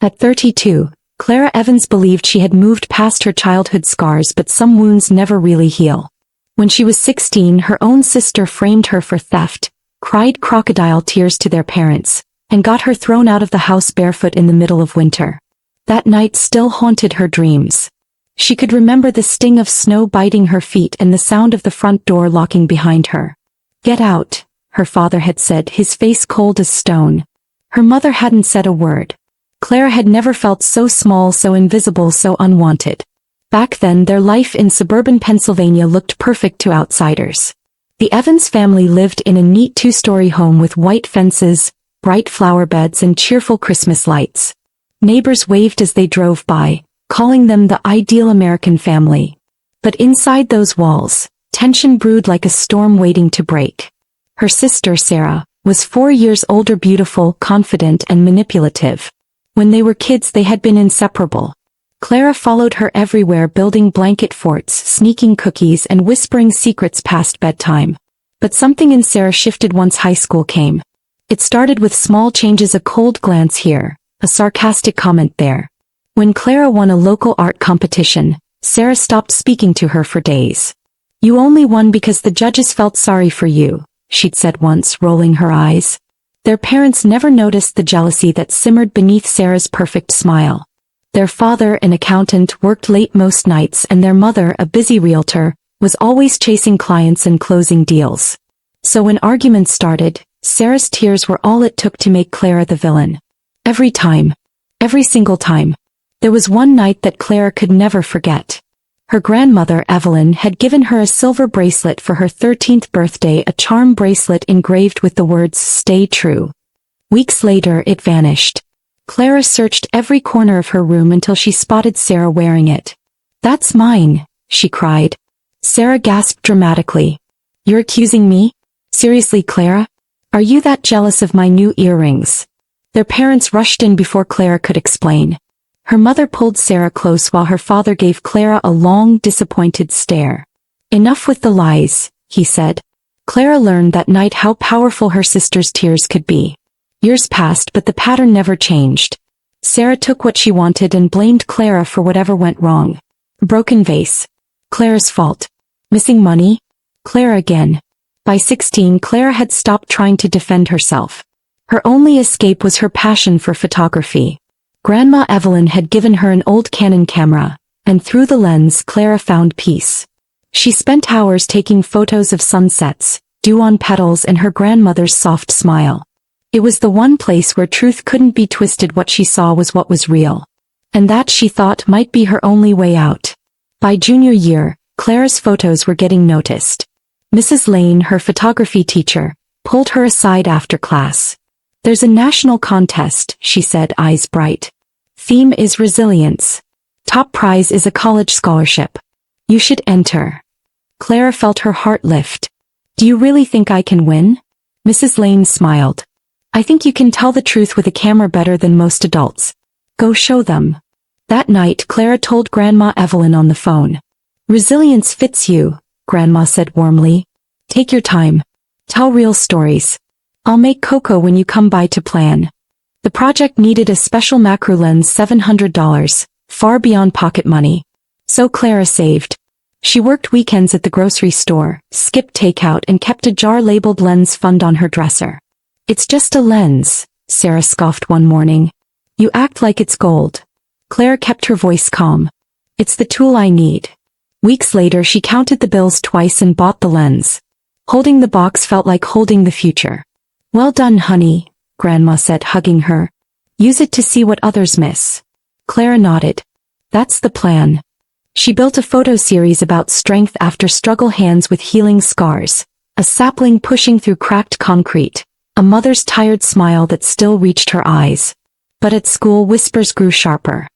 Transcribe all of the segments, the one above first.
At 32, Clara Evans believed she had moved past her childhood scars, but some wounds never really heal. When she was 16, her own sister framed her for theft, cried crocodile tears to their parents, and got her thrown out of the house barefoot in the middle of winter. That night still haunted her dreams. She could remember the sting of snow biting her feet and the sound of the front door locking behind her. "Get out," her father had said, his face cold as stone. Her mother hadn't said a word. Clara had never felt so small, so invisible, so unwanted. Back then, their life in suburban Pennsylvania looked perfect to outsiders. The Evans family lived in a neat two-story home with white fences, bright flower beds, and cheerful Christmas lights. Neighbors waved as they drove by, calling them the ideal American family. But inside those walls, tension brewed like a storm waiting to break. Her sister, Sarah, was 4 years older, beautiful, confident, and manipulative. When they were kids, they had been inseparable. Clara followed her everywhere, building blanket forts, sneaking cookies, and whispering secrets past bedtime. But something in Sarah shifted once high school came. It started with small changes: a cold glance here, a sarcastic comment there. When Clara won a local art competition, Sarah stopped speaking to her for days. "You only won because the judges felt sorry for you," she'd said once, rolling her eyes. Their parents never noticed the jealousy that simmered beneath Sarah's perfect smile. Their father, an accountant, worked late most nights, and their mother, a busy realtor, was always chasing clients and closing deals. So when arguments started, Sarah's tears were all it took to make Clara the villain. Every time. Every single time. There was one night that Clara could never forget. Her grandmother, Evelyn, had given her a silver bracelet for her 13th birthday, a charm bracelet engraved with the words, "Stay true." Weeks later, it vanished. Clara searched every corner of her room until she spotted Sarah wearing it. "That's mine," she cried. Sarah gasped dramatically. "You're accusing me? Seriously, Clara? Are you that jealous of my new earrings?" Their parents rushed in before Clara could explain. Her mother pulled Sarah close while her father gave Clara a long, disappointed stare. "Enough with the lies," he said. Clara learned that night how powerful her sister's tears could be. Years passed, but the pattern never changed. Sarah took what she wanted and blamed Clara for whatever went wrong. Broken vase. Clara's fault. Missing money? Clara again. By 16, Clara had stopped trying to defend herself. Her only escape was her passion for photography. Grandma Evelyn had given her an old Canon camera, and through the lens Clara found peace. She spent hours taking photos of sunsets, dew on petals, and her grandmother's soft smile. It was the one place where truth couldn't be twisted. What she saw was what was real. And that, she thought, might be her only way out. By junior year, Clara's photos were getting noticed. Mrs. Lane, her photography teacher, pulled her aside after class. "There's a national contest," she said, eyes bright. "Theme is resilience. Top prize is a college scholarship. You should enter." Clara felt her heart lift. "Do you really think I can win?" Mrs. Lane smiled. "I think you can tell the truth with a camera better than most adults. Go show them." That night, Clara told Grandma Evelyn on the phone. "Resilience fits you," Grandma said warmly. "Take your time. Tell real stories. I'll make cocoa when you come by to plan." The project needed a special macro lens, $700, far beyond pocket money. So Clara saved. She worked weekends at the grocery store, skipped takeout, and kept a jar labeled Lens Fund on her dresser. "It's just a lens," Sarah scoffed one morning. "You act like it's gold." Clara kept her voice calm. "It's the tool I need." Weeks later, she counted the bills twice and bought the lens. Holding the box felt like holding the future. "Well done, honey," Grandma said, hugging her. "Use it to see what others miss." Clara nodded. "That's the plan." She built a photo series about strength after struggle, hands with healing scars, a sapling pushing through cracked concrete, a mother's tired smile that still reached her eyes. But at school, whispers grew sharper.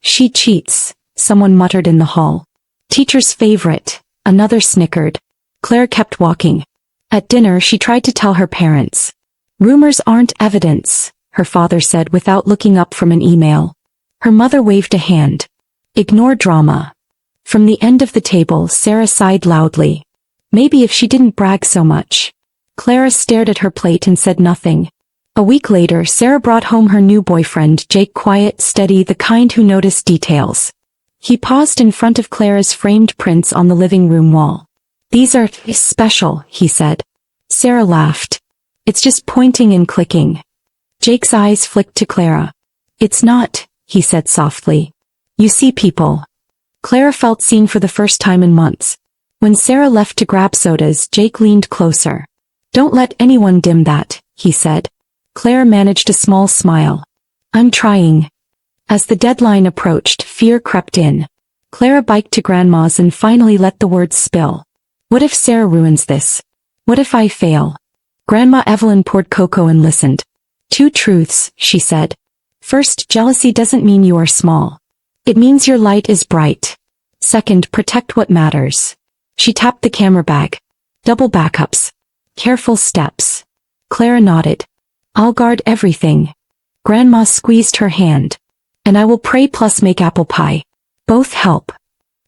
"She cheats," someone muttered in the hall. "Teacher's favorite," another snickered. Clara kept walking. At dinner, she tried to tell her parents. "Rumors aren't evidence," her father said without looking up from an email. Her mother waved a hand. "Ignore drama." From the end of the table, Sarah sighed loudly. Maybe if she didn't brag so much. Clara stared at her plate and said nothing. A week later, Sarah brought home her new boyfriend, Jake, quiet, steady, the kind who noticed details. He paused in front of Clara's framed prints on the living room wall. "These are special," he said. Sarah laughed. "It's just pointing and clicking." Jake's eyes flicked to Clara. "It's not," he said softly. "You see people." Clara felt seen for the first time in months. When Sarah left to grab sodas, Jake leaned closer. "Don't let anyone dim that," he said. Clara managed a small smile. "I'm trying." As the deadline approached, fear crept in. Clara biked to Grandma's and finally let the words spill. "What if Sarah ruins this? What if I fail?" Grandma Evelyn poured cocoa and listened. "Two truths," she said. "First, jealousy doesn't mean you are small. It means your light is bright. Second, protect what matters." She tapped the camera bag. "Double backups. Careful steps." Clara nodded. "I'll guard everything." Grandma squeezed her hand. "And I will pray plus make apple pie. Both help."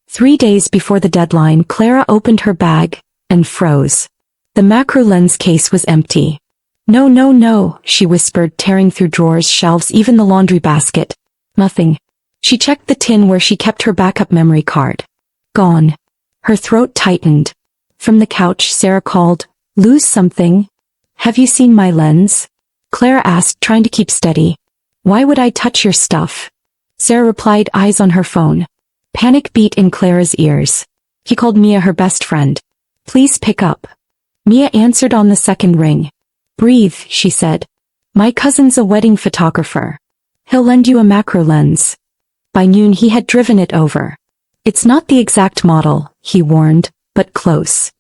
3 days before the deadline, Clara opened her bag and froze. The macro lens case was empty. "No, no, no," she whispered, tearing through drawers, shelves, even the laundry basket. Nothing. She checked the tin where she kept her backup memory card. Gone. Her throat tightened. From the couch, Sarah called, "Lose something? Have you seen my lens?" Clara asked, trying to keep steady. "Why would I touch your stuff?" Sarah replied, eyes on her phone. Panic beat in Clara's ears. He called Mia, her best friend. "Please pick up." Mia answered on the second ring. "Breathe," she said. "My cousin's a wedding photographer. He'll lend you a macro lens." By noon he had driven it over. "It's not the exact model," he warned, "but close."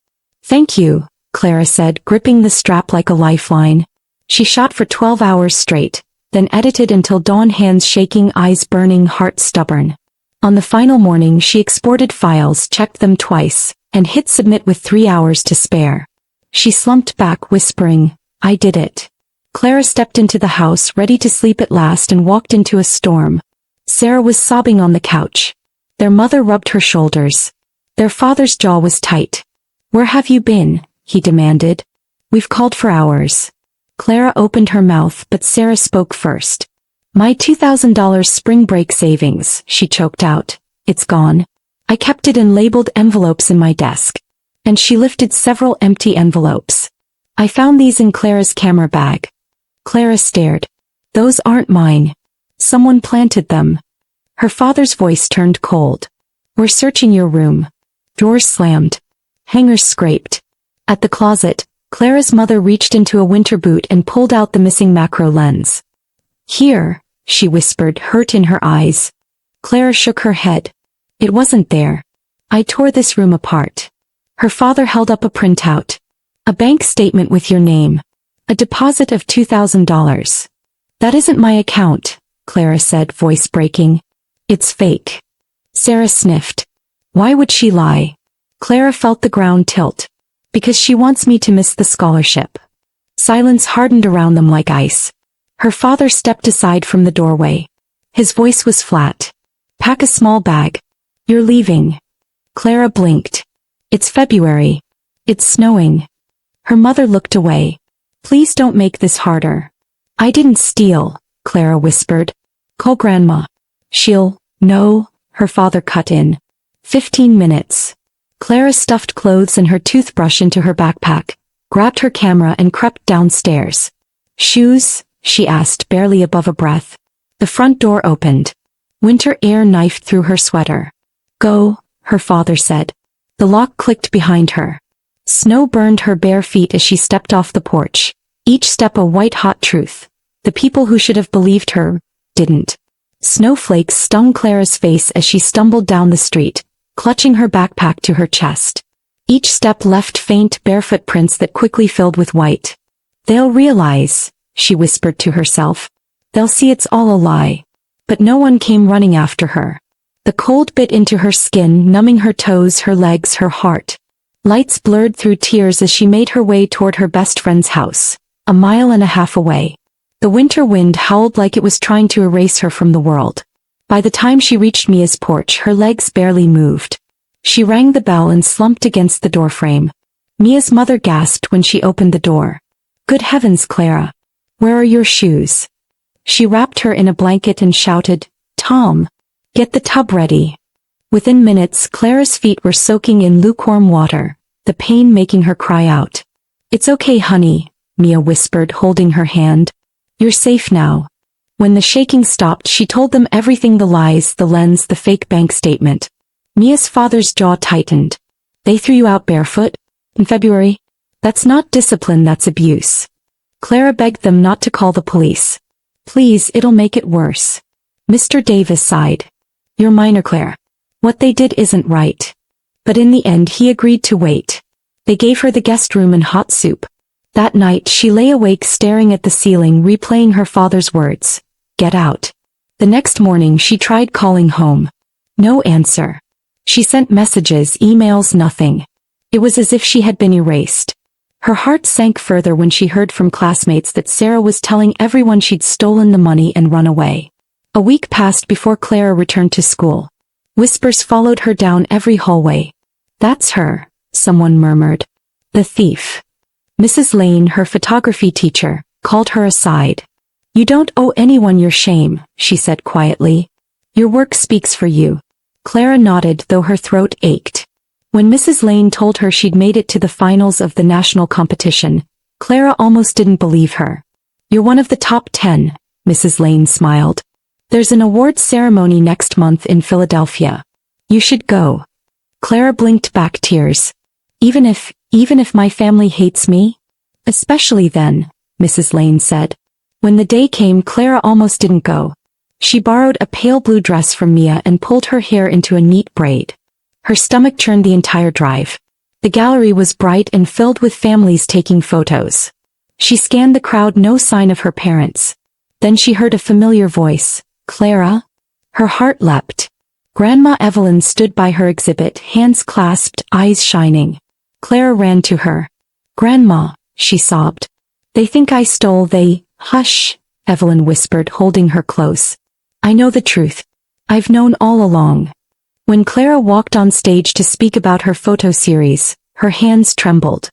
"Thank you," Clara said, gripping the strap like a lifeline. She shot for 12 hours straight, then edited until dawn, hands shaking, eyes burning, heart stubborn. On the final morning she exported files, checked them twice, and hit submit with 3 hours to spare. She slumped back, whispering, "I did it." Clara stepped into the house, ready to sleep at last, and walked into a storm. Sarah was sobbing on the couch. Their mother rubbed her shoulders. Their father's jaw was tight. "Where have you been?" he demanded. "We've called for hours." Clara opened her mouth, but Sarah spoke first. "My $2,000 spring break savings," she choked out. "It's gone. I kept it in labeled envelopes in my desk." And she lifted several empty envelopes. "I found these in Clara's camera bag." Clara stared. "Those aren't mine. Someone planted them." Her father's voice turned cold. "We're searching your room." Drawers slammed. Hangers scraped. At the closet, Clara's mother reached into a winter boot and pulled out the missing macro lens. "Here," she whispered, hurt in her eyes. Clara shook her head. "It wasn't there. I tore this room apart." Her father held up a printout. "A bank statement with your name. A deposit of $2,000. "That isn't my account," Clara said, voice breaking. "It's fake." Sarah sniffed. Why would she lie? Clara felt the ground tilt. "Because she wants me to miss the scholarship." Silence hardened around them like ice. Her father stepped aside from the doorway. His voice was flat. "Pack a small bag. You're leaving." Clara blinked. "It's February. It's snowing." Her mother looked away. "Please don't make this harder." "I didn't steal," Clara whispered. "Call Grandma." "She'll know," her father cut in. 15 minutes. Clara stuffed clothes and her toothbrush into her backpack, grabbed her camera and crept downstairs. "Shoes?" she asked, barely above a breath. The front door opened. Winter air knifed through her sweater. "Go," her father said. The lock clicked behind her. Snow burned her bare feet as she stepped off the porch, each step a white-hot truth. The people who should have believed her didn't. Snowflakes stung Clara's face as she stumbled down the street, clutching her backpack to her chest. Each step left faint, bare footprints that quickly filled with white. "They'll realize," she whispered to herself. "They'll see it's all a lie." But no one came running after her. The cold bit into her skin, numbing her toes, her legs, her heart. Lights blurred through tears as she made her way toward her best friend's house, 1.5 miles away. The winter wind howled like it was trying to erase her from the world. By the time she reached Mia's porch, her legs barely moved. She rang the bell and slumped against the doorframe. Mia's mother gasped when she opened the door. "Good heavens, Clara. Where are your shoes? She wrapped her in a blanket and shouted, Tom, get the tub ready. Within minutes, Clara's feet were soaking in lukewarm water, the pain making her cry out. It's okay, honey, Mia whispered, holding her hand. You're safe now. When the shaking stopped, she told them everything, the lies, the lens, the fake bank statement. Mia's father's jaw tightened. They threw you out barefoot? In February? That's not discipline, that's abuse. Clara begged them not to call the police. Please, it'll make it worse. Mr. Davis sighed. You're minor, Claire. What they did isn't right. But in the end he agreed to wait. They gave her the guest room and hot soup. That night she lay awake staring at the ceiling, replaying her father's words. Get out. The next morning she tried calling home. No answer. She sent messages, emails, nothing. It was as if she had been erased. Her heart sank further when she heard from classmates that Sarah was telling everyone she'd stolen the money and run away. A week passed before Clara returned to school. Whispers followed her down every hallway. That's her, someone murmured. The thief. Mrs. Lane, her photography teacher, called her aside. You don't owe anyone your shame, she said quietly. Your work speaks for you. Clara nodded, though her throat ached. When Mrs. Lane told her she'd made it to the finals of the national competition, Clara almost didn't believe her. You're one of the top 10, Mrs. Lane smiled. There's an awards ceremony next month in Philadelphia. You should go. Clara blinked back tears. Even if my family hates me? Especially then, Mrs. Lane said. When the day came, Clara almost didn't go. She borrowed a pale blue dress from Mia and pulled her hair into a neat braid. Her stomach churned the entire drive. The gallery was bright and filled with families taking photos. She scanned the crowd, no sign of her parents. Then she heard a familiar voice. Clara? Her heart leapt. Grandma Evelyn stood by her exhibit, hands clasped, eyes shining. Clara ran to her. Grandma, she sobbed. They think I stole they... Hush, Evelyn whispered, holding her close. I know the truth. I've known all along. When Clara walked on stage to speak about her photo series, her hands trembled.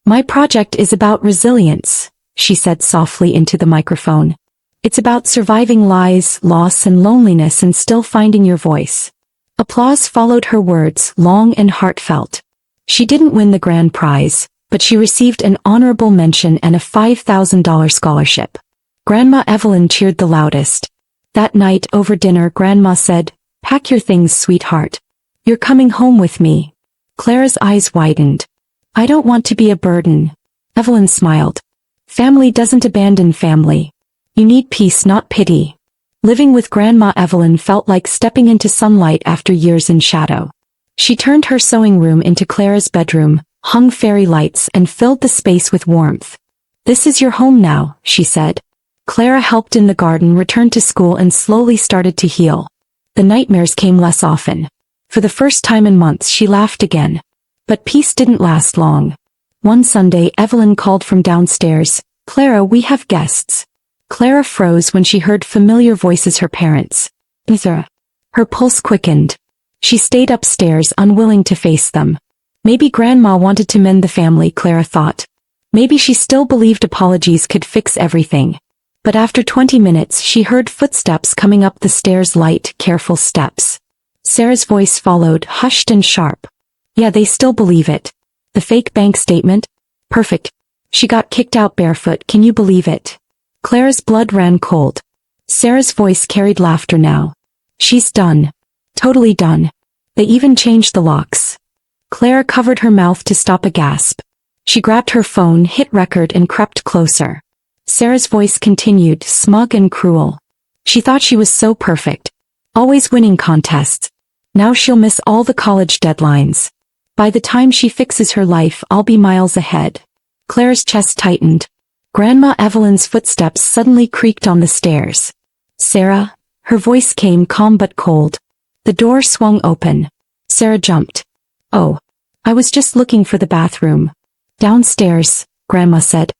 My project is about resilience, she said softly into the microphone. It's about surviving lies, loss, and loneliness and still finding your voice. Applause followed her words, long and heartfelt. She didn't win the grand prize, but she received an honorable mention and a $5,000 scholarship. Grandma Evelyn cheered the loudest. That night over dinner, Grandma said, Pack your things, sweetheart. You're coming home with me. Clara's eyes widened. I don't want to be a burden. Evelyn smiled. Family doesn't abandon family. You need peace, not pity. Living with Grandma Evelyn felt like stepping into sunlight after years in shadow. She turned her sewing room into Clara's bedroom, hung fairy lights, and filled the space with warmth. This is your home now, she said. Clara helped in the garden, returned to school, and slowly started to heal. The nightmares came less often. For the first time in months she laughed again. But peace didn't last long. One Sunday Evelyn called from downstairs, Clara, we have guests. Clara froze when she heard familiar voices, her parents. Her pulse quickened. She stayed upstairs, unwilling to face them. Maybe Grandma wanted to mend the family, Clara thought. Maybe she still believed apologies could fix everything. But after 20 minutes she heard footsteps coming up the stairs, light, careful steps. Sarah's voice followed, hushed and sharp. Yeah, they still believe it. The fake bank statement? Perfect. She got kicked out barefoot, can you believe it? Clara's blood ran cold. Sarah's voice carried laughter now. She's done. Totally done. They even changed the locks. Clara covered her mouth to stop a gasp. She grabbed her phone, hit record, and crept closer. Sarah's voice continued, smug and cruel. She thought she was so perfect. Always winning contests. Now she'll miss all the college deadlines. By the time she fixes her life, I'll be miles ahead. Clara's chest tightened. Grandma Evelyn's footsteps suddenly creaked on the stairs. Sarah? Her voice came calm but cold. The door swung open. Sarah jumped. Oh. I was just looking for the bathroom. Downstairs, Grandma said.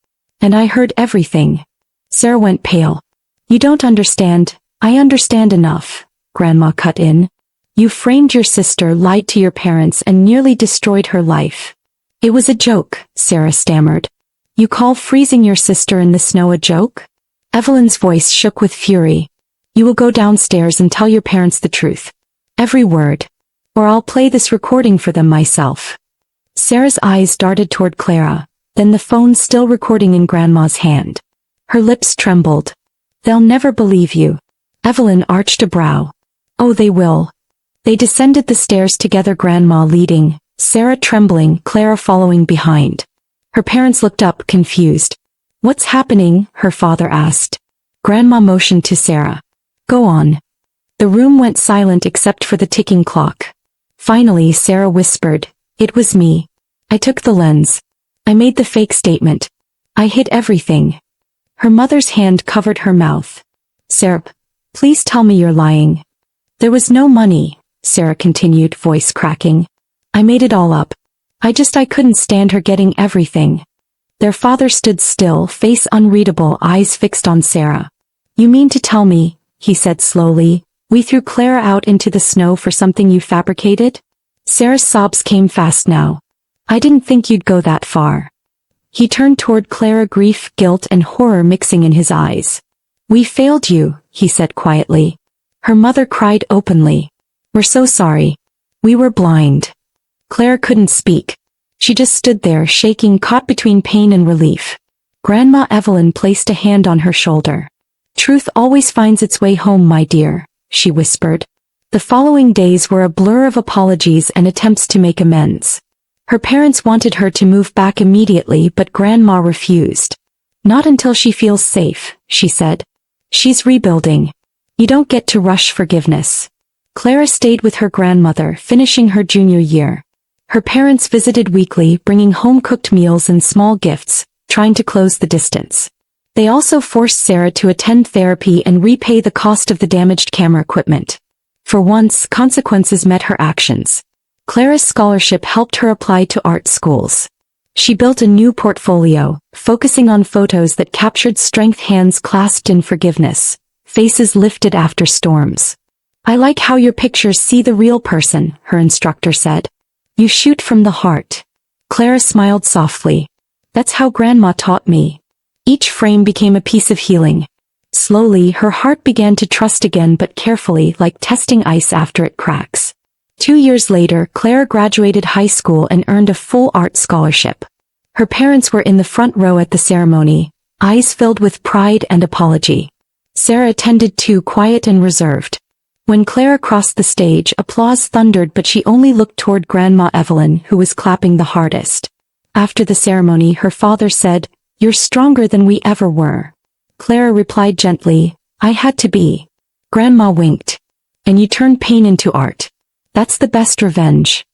And I heard everything. Sarah went pale. You don't understand. I understand enough, Grandma cut in. You framed your sister, lied to your parents, and nearly destroyed her life. It was a joke, Sarah stammered. You call freezing your sister in the snow a joke? Evelyn's voice shook with fury. You will go downstairs and tell your parents the truth. Every word. Or I'll play this recording for them myself. Sarah's eyes darted toward Clara, then the phone still recording in Grandma's hand. Her lips trembled. They'll never believe you. Evelyn arched a brow. Oh, they will. They descended the stairs together, Grandma leading, Sarah trembling, Clara following behind. Her parents looked up, confused. What's happening? Her father asked. Grandma motioned to Sarah. Go on. The room went silent except for the ticking clock. Finally, Sarah whispered, It was me. I took the lens. I made the fake statement. I hid everything. Her mother's hand covered her mouth. Sarah, please tell me you're lying. There was no money, Sarah continued, voice cracking. I made it all up. I couldn't stand her getting everything. Their father stood still, face unreadable, eyes fixed on Sarah. You mean to tell me, he said slowly, we threw Clara out into the snow for something you fabricated? Sarah's sobs came fast now. I didn't think you'd go that far. He turned toward Clara, grief, guilt, and horror mixing in his eyes. We failed you, he said quietly. Her mother cried openly. We're so sorry. We were blind. Clara couldn't speak. She just stood there, shaking, caught between pain and relief. Grandma Evelyn placed a hand on her shoulder. Truth always finds its way home, my dear, she whispered. The following days were a blur of apologies and attempts to make amends. Her parents wanted her to move back immediately, but Grandma refused. Not until she feels safe, she said. She's rebuilding. You don't get to rush forgiveness. Clara stayed with her grandmother, finishing her junior year. Her parents visited weekly, bringing home-cooked meals and small gifts, trying to close the distance. They also forced Sarah to attend therapy and repay the cost of the damaged camera equipment. For once, consequences met her actions. Clara's scholarship helped her apply to art schools. She built a new portfolio, focusing on photos that captured strength, hands clasped in forgiveness, faces lifted after storms. I like how your pictures see the real person, her instructor said. You shoot from the heart. Clara smiled softly. That's how Grandma taught me. Each frame became a piece of healing. Slowly, her heart began to trust again, but carefully, like testing ice after it cracks. 2 years later, Clara graduated high school and earned a full art scholarship. Her parents were in the front row at the ceremony, eyes filled with pride and apology. Sarah attended too, quiet and reserved. When Clara crossed the stage, applause thundered, but she only looked toward Grandma Evelyn, who was clapping the hardest. After the ceremony, her father said, You're stronger than we ever were. Clara replied gently, I had to be. Grandma winked. And you turned pain into art. That's the best revenge.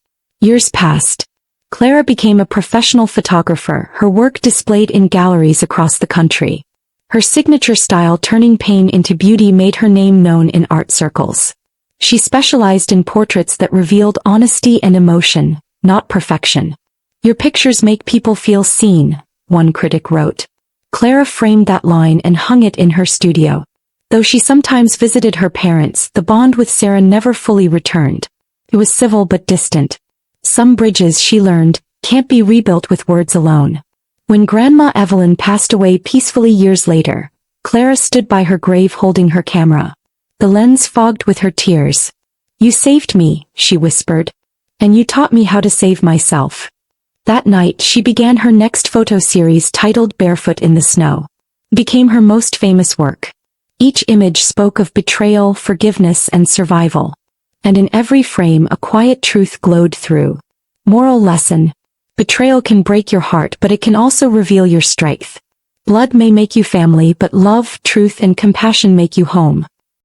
Years passed. Clara became a professional photographer, her work displayed in galleries across the country. Her signature style, turning pain into beauty, made her name known in art circles. She specialized in portraits that revealed honesty and emotion, not perfection. Your pictures make people feel seen, one critic wrote. Clara framed that line and hung it in her studio. Though she sometimes visited her parents, the bond with Sarah never fully returned. It was civil but distant. Some bridges, she learned, can't be rebuilt with words alone. When Grandma Evelyn passed away peacefully years later, Clara stood by her grave holding her camera. The lens fogged with her tears. You saved me, she whispered. And you taught me how to save myself. That night she began her next photo series titled Barefoot in the Snow. It became her most famous work. Each image spoke of betrayal, forgiveness, and survival. And in every frame a quiet truth glowed through. Moral lesson. Betrayal can break your heart, but it can also reveal your strength. Blood may make you family, but love, truth, and compassion make you home.